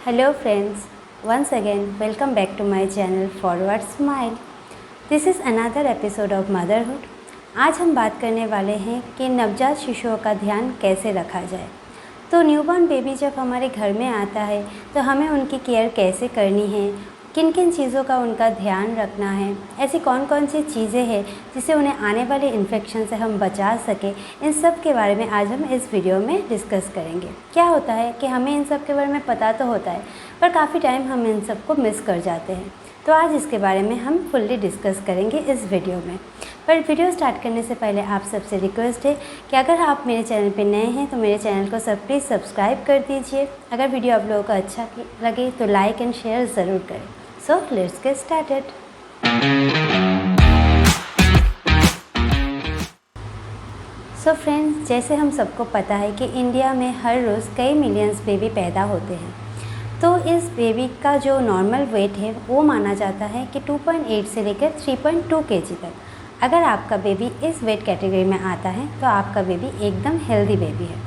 Hello friends, once again welcome back to my channel Forward Smile. This is another episode of Motherhood. आज हम बात करने वाले हैं कि नवजात शिशुओं का ध्यान कैसे रखा जाए। तो न्यूबॉर्न बेबी जब हमारे घर में आता है तो हमें उनकी केयर कैसे करनी है, किन किन चीज़ों का उनका ध्यान रखना है, ऐसी कौन कौन सी चीज़ें हैं जिससे उन्हें आने वाले इन्फेक्शन से हम बचा सकें, इन सब के बारे में आज हम इस वीडियो में डिस्कस करेंगे। क्या होता है कि हमें इन सब के बारे में पता तो होता है पर काफ़ी टाइम हम इन सब को मिस कर जाते हैं। तो आज इसके बारे में हम फुल्ली डिस्कस करेंगे इस वीडियो में। पर वीडियो स्टार्ट करने से पहले आप सबसे रिक्वेस्ट है कि अगर आप मेरे चैनल पर नए हैं तो मेरे चैनल को प्लीज़ सब्सक्राइब कर दीजिए। अगर वीडियो आप लोगों को अच्छा लगे तो लाइक एंड शेयर ज़रूर करें। So let's get started. So friends, जैसे हम सबको पता है कि इंडिया में हर रोज़ कई मिलियंस बेबी पैदा होते हैं। तो इस बेबी का जो नॉर्मल वेट है वो माना जाता है कि 2.8 से लेकर 3.2 kg तक। अगर आपका बेबी इस वेट कैटेगरी में आता है तो आपका बेबी एकदम हेल्दी बेबी है।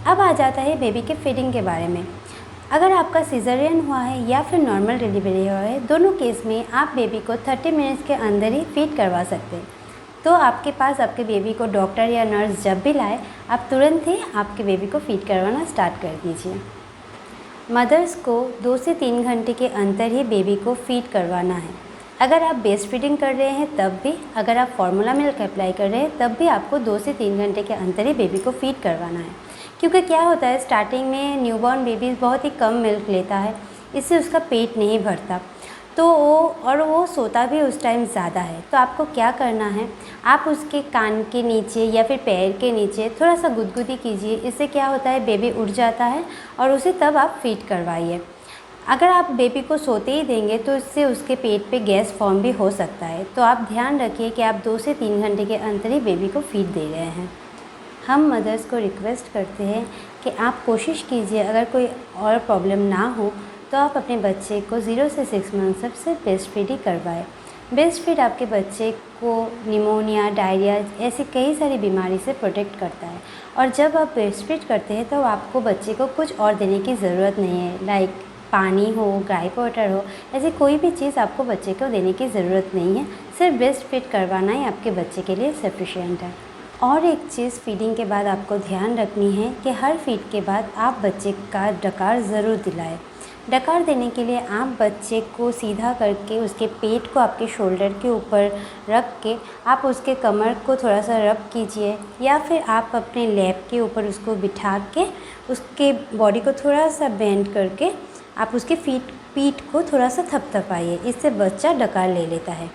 अब आ जाता है बेबी के फीडिंग के बारे में। अगर आपका सिज़ेरियन हुआ है या फिर नॉर्मल डिलीवरी हुआ है, दोनों केस में आप बेबी को 30 मिनट्स के अंदर ही फीड करवा सकते हैं। तो आपके पास आपके बेबी को डॉक्टर या नर्स जब भी लाए, आप तुरंत ही आपके बेबी को फीड करवाना स्टार्ट कर दीजिए। मदर्स को 2 से 3 घंटे के अंदर ही बेबी को फीड करवाना है। अगर आप ब्रेस्ट फीडिंग कर रहे हैं तब भी, अगर आप फार्मूला मिल्क अप्लाई कर रहे हैं तब भी आपको 2 से 3 घंटे के अंदर ही बेबी को फीड करवाना है। क्योंकि क्या होता है, स्टार्टिंग में न्यूबॉर्न बेबी बहुत ही कम मिल्क लेता है, इससे उसका पेट नहीं भरता, तो वो सोता भी उस टाइम ज़्यादा है। तो आपको क्या करना है, आप उसके कान के नीचे या फिर पैर के नीचे थोड़ा सा गुदगुदी कीजिए। इससे क्या होता है, बेबी उठ जाता है और उसे तब आप फीड करवाइए। अगर आप बेबी को सोते ही देंगे तो इससे उसके पेट पे गैस फॉर्म भी हो सकता है। तो आप ध्यान रखिए कि आप 2 से 3 घंटे के अंदर ही बेबी को फीड दे रहे हैं। हम मदर्स को रिक्वेस्ट करते हैं कि आप कोशिश कीजिए, अगर कोई और प्रॉब्लम ना हो तो आप अपने बच्चे को 0 से 6 मंथ तक से ब्रेस्ट फीड ही करवाएं। ब्रेस्ट फीड आपके बच्चे को निमोनिया, डायरिया ऐसी कई सारी बीमारी से प्रोटेक्ट करता है। और जब आप ब्रेस्ट फीड करते हैं तो आपको बच्चे को कुछ और देने की ज़रूरत नहीं है, लाइक पानी हो, ग्राइप वाटर हो, ऐसी कोई भी चीज़ आपको बच्चे को देने की ज़रूरत नहीं है। सिर्फ ब्रेस्ट फीड करवाना ही आपके बच्चे के लिए सफिशिएंट है। और एक चीज़ फीडिंग के बाद आपको ध्यान रखनी है कि हर फीड के बाद आप बच्चे का डकार ज़रूर दिलाएं। डकार देने के लिए आप बच्चे को सीधा करके उसके पेट को आपके शोल्डर के ऊपर रख के आप उसके कमर को थोड़ा सा रब कीजिए, या फिर आप अपने लैप के ऊपर उसको बिठा के उसके बॉडी को थोड़ा सा बेंड करके आप उसके पीठ को थोड़ा सा थपथपाइए। इससे बच्चा डकार ले लेता है।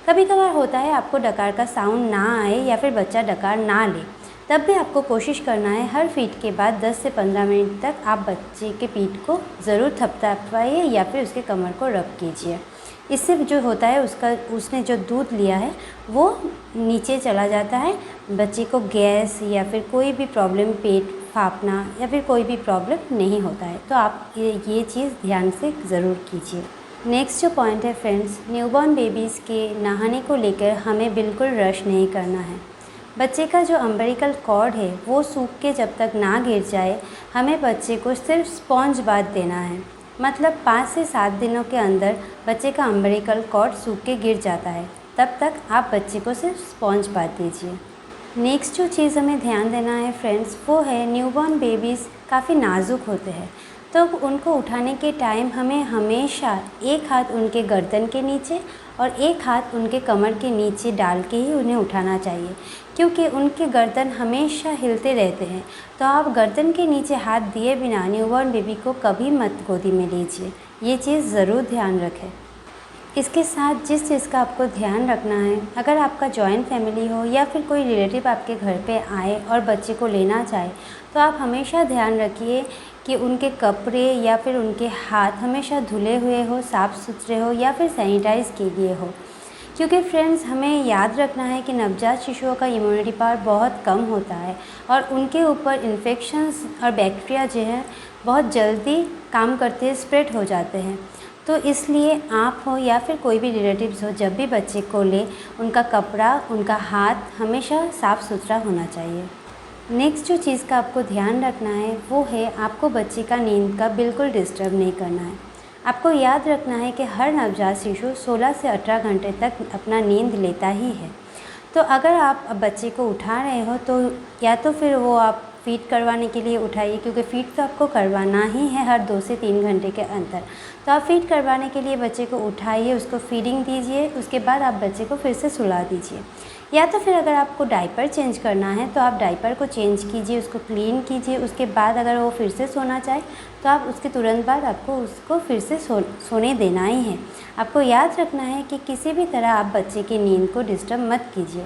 कभी कभार होता है आपको डकार का साउंड ना आए या फिर बच्चा डकार ना ले, तब भी आपको कोशिश करना है हर फीड के बाद 10 से 15 मिनट तक आप बच्चे के पीठ को ज़रूर थपथपाइए या फिर उसके कमर को रब कीजिए। इससे जो होता है उसने जो दूध लिया है वो नीचे चला जाता है। बच्चे को गैस या फिर कोई भी प्रॉब्लम, पेट फाँपना या फिर कोई भी प्रॉब्लम नहीं होता है। तो आप ये चीज़ ध्यान से ज़रूर कीजिए। नेक्स्ट जो पॉइंट है फ्रेंड्स, न्यूबॉर्न बेबीज़ के नहाने को लेकर हमें बिल्कुल रश नहीं करना है। बच्चे का जो अम्बिलिकल कॉर्ड है वो सूख के जब तक ना गिर जाए, हमें बच्चे को सिर्फ स्पॉन्ज बाथ देना है। मतलब 5 से 7 दिनों के अंदर बच्चे का अम्बिलिकल कॉर्ड सूख के गिर जाता है, तब तक आप बच्चे को सिर्फ स्पॉन्ज बाथ दीजिए। नेक्स्ट जो चीज़ हमें ध्यान देना है फ्रेंड्स, वो है न्यूबॉर्न बेबीज़ काफ़ी नाजुक होते हैं, तो उनको उठाने के टाइम हमें हमेशा एक हाथ उनके गर्दन के नीचे और एक हाथ उनके कमर के नीचे डाल के ही उन्हें उठाना चाहिए, क्योंकि उनके गर्दन हमेशा हिलते रहते हैं। तो आप गर्दन के नीचे हाथ दिए बिना न्यूबॉर्न बेबी को कभी मत गोदी में लीजिए, ये चीज़ ज़रूर ध्यान रखें। इसके साथ जिस चीज़ का आपको ध्यान रखना है, अगर आपका जॉइंट फैमिली हो या फिर कोई रिलेटिव आपके घर पे आए और बच्चे को लेना चाहे, तो आप हमेशा ध्यान रखिए कि उनके कपड़े या फिर उनके हाथ हमेशा धुले हुए हो, साफ़ सुथरे हो या फिर सैनिटाइज़ किए गए हो। क्योंकि फ्रेंड्स, हमें याद रखना है कि नवजात शिशुओं का इम्यूनिटी पावर बहुत कम होता है और उनके ऊपर इन्फेक्शंस और बैक्टीरिया जो है बहुत जल्दी काम करते हैं, स्प्रेड हो जाते हैं। तो इसलिए आप हो या फिर कोई भी रिलेटिव्स हो, जब भी बच्चे को ले, उनका कपड़ा, उनका हाथ हमेशा साफ़ सुथरा होना चाहिए। नेक्स्ट जो चीज़ का आपको ध्यान रखना है वो है आपको बच्चे का नींद का बिल्कुल डिस्टर्ब नहीं करना है। आपको याद रखना है कि हर नवजात शिशु 16 से 18 घंटे तक अपना नींद लेता ही है। तो अगर आप बच्चे को उठा रहे हो तो या तो फिर वो आप फ़ीड करवाने के लिए उठाइए, क्योंकि फ़ीड तो आपको करवाना ही है हर 2 से 3 घंटे के अंदर। तो आप फ़ीड करवाने के लिए बच्चे को उठाइए, उसको फ़ीडिंग दीजिए, उसके बाद आप बच्चे को फिर से सुला दीजिए। या तो फिर अगर आपको डायपर चेंज करना है तो आप डायपर को चेंज कीजिए, उसको क्लीन कीजिए। उसके बाद अगर वो फिर से सोना चाहे तो आप उसके तुरंत बाद आपको उसको फिर से सोने देना ही है। आपको याद रखना है कि किसी भी तरह आप बच्चे की नींद को डिस्टर्ब मत कीजिए।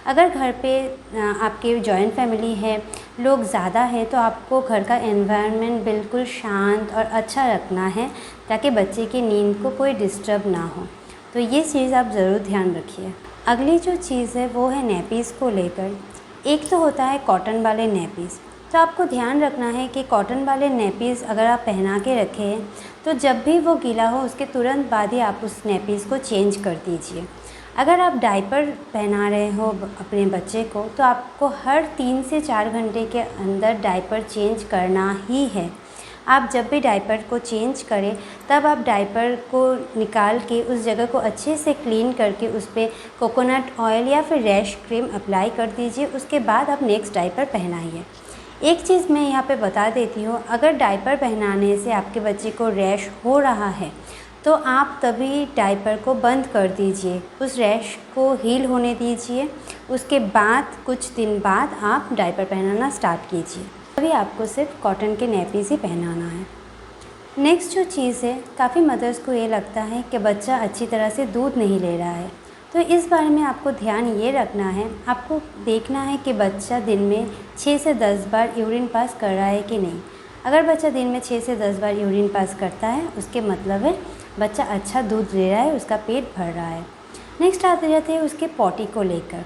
अगर घर पे आपके जॉइंट फैमिली है, लोग ज़्यादा है, तो आपको घर का एनवायरनमेंट बिल्कुल शांत और अच्छा रखना है ताकि बच्चे की नींद को कोई डिस्टर्ब ना हो। तो ये चीज़ आप ज़रूर ध्यान रखिए। अगली जो चीज़ है वो है नैपीज़ को लेकर। एक तो होता है कॉटन वाले नैपीज़। तो आपको ध्यान रखना है कि कॉटन वाले नैपीज़ अगर आप पहना के रखे हैं तो जब भी वो गीला हो उसके तुरंत बाद ही आप उस नैपीज़ को चेंज कर दीजिए। अगर आप डायपर पहना रहे हो अपने बच्चे को तो आपको हर 3 से 4 घंटे के अंदर डायपर चेंज करना ही है। आप जब भी डायपर को चेंज करें तब आप डायपर को निकाल के उस जगह को अच्छे से क्लीन करके उस पर कोकोनट ऑयल या फिर रैश क्रीम अप्लाई कर दीजिए। उसके बाद आप नेक्स्ट डायपर पहनाइए। एक चीज़ मैं यहाँ पे बता देती हूँ, अगर डायपर पहनाने से आपके बच्चे को रैश हो रहा है तो आप तभी डायपर को बंद कर दीजिए, उस रैश को हील होने दीजिए। उसके बाद कुछ दिन बाद आप डायपर पहनाना स्टार्ट कीजिए। अभी आपको सिर्फ कॉटन के नैपीज़ ही पहनाना है। नेक्स्ट जो चीज़ है, काफ़ी मदर्स को ये लगता है कि बच्चा अच्छी तरह से दूध नहीं ले रहा है, तो इस बारे में आपको ध्यान ये रखना है, आपको देखना है कि बच्चा दिन में 6 से 10 बार यूरिन पास कर रहा है कि नहीं। अगर बच्चा दिन में 6 से 10 बार यूरिन पास करता है उसके मतलब है बच्चा अच्छा दूध ले रहा है, उसका पेट भर रहा है। नेक्स्ट आते जाते हैं उसके पॉटी को लेकर।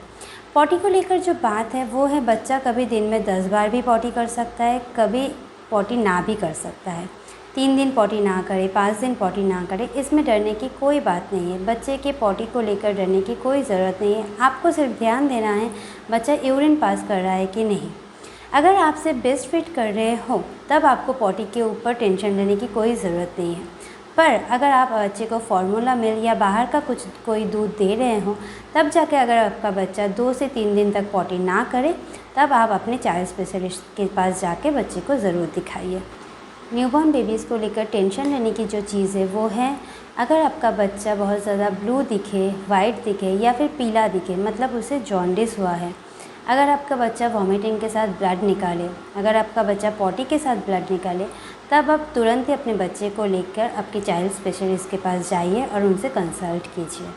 पॉटी को लेकर जो बात है वो है बच्चा कभी दिन में 10 बार भी पॉटी कर सकता है, कभी पॉटी ना भी कर सकता है। 3 दिन पॉटी ना करे, 5 दिन पॉटी ना करे, इसमें डरने की कोई बात नहीं है। बच्चे के पॉटी को लेकर डरने की कोई ज़रूरत नहीं है। आपको सिर्फ ध्यान देना है बच्चा यूरिन पास कर रहा है कि नहीं। अगर आप सिर्फ ब्रेस्ट फीड कर रहे हो तब आपको पॉटी के ऊपर टेंशन लेने की कोई ज़रूरत नहीं है। पर अगर आप बच्चे को फार्मूला मिल्क या बाहर का कोई दूध दे रहे हो तब जाके अगर आपका बच्चा 2 से 3 दिन तक पॉटी ना करे तब आप अपने चाइल्ड स्पेशलिस्ट के पास जाके बच्चे को ज़रूर दिखाइए। न्यूबॉर्न बेबीज़ को लेकर टेंशन लेने की जो चीज़ है वो है, अगर आपका बच्चा बहुत ज़्यादा ब्लू दिखे, वाइट दिखे या फिर पीला दिखे, मतलब उसे जॉन्डिस हुआ है। अगर आपका बच्चा वॉमिटिंग के साथ ब्लड निकाले, अगर आपका बच्चा पॉटी के साथ ब्लड निकाले, तब आप तुरंत ही अपने बच्चे को लेकर आपके चाइल्ड स्पेशलिस्ट के पास जाइए और उनसे कंसल्ट कीजिए।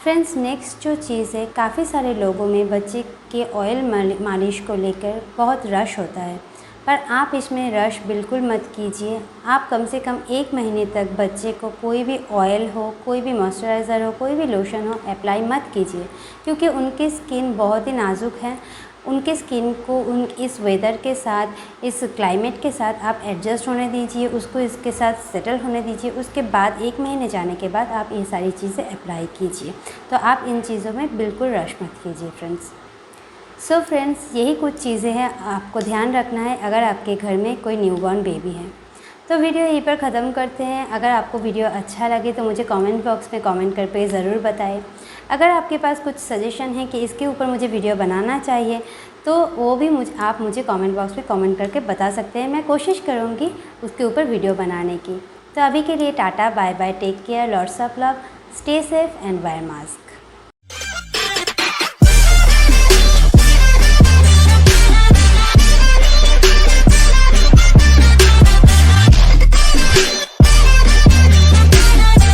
फ्रेंड्स, नेक्स्ट जो चीज़ है, काफ़ी सारे लोगों में बच्चे के ऑयल मालिश को लेकर बहुत रश होता है, पर आप इसमें रश बिल्कुल मत कीजिए। आप कम से कम 1 महीने तक बच्चे को कोई भी ऑयल हो, कोई भी मॉइस्चराइज़र हो, कोई भी लोशन हो अप्लाई मत कीजिए, क्योंकि उनकी स्किन बहुत ही नाजुक है। उनके स्किन को इस वेदर के साथ, इस क्लाइमेट के साथ आप एडजस्ट होने दीजिए, उसको इसके साथ सेटल होने दीजिए। उसके बाद 1 महीने जाने के बाद आप ये सारी चीज़ें अप्लाई कीजिए। तो आप इन चीज़ों में बिल्कुल रश मत कीजिए फ्रेंड्स। सो फ्रेंड्स, यही कुछ चीज़ें हैं आपको ध्यान रखना है अगर आपके घर में कोई न्यूबॉर्न बेबी है। तो वीडियो यहीं पर ख़त्म करते हैं। अगर आपको वीडियो अच्छा लगे तो मुझे कमेंट बॉक्स में कमेंट करके ज़रूर बताएं। अगर आपके पास कुछ सजेशन है कि इसके ऊपर मुझे वीडियो बनाना चाहिए तो वो भी आप मुझे कमेंट बॉक्स में कमेंट करके बता सकते हैं। मैं कोशिश करूँगी उसके ऊपर वीडियो बनाने की। तो अभी के लिए tata, bye bye, take care, lots of love, stay safe and wear mask.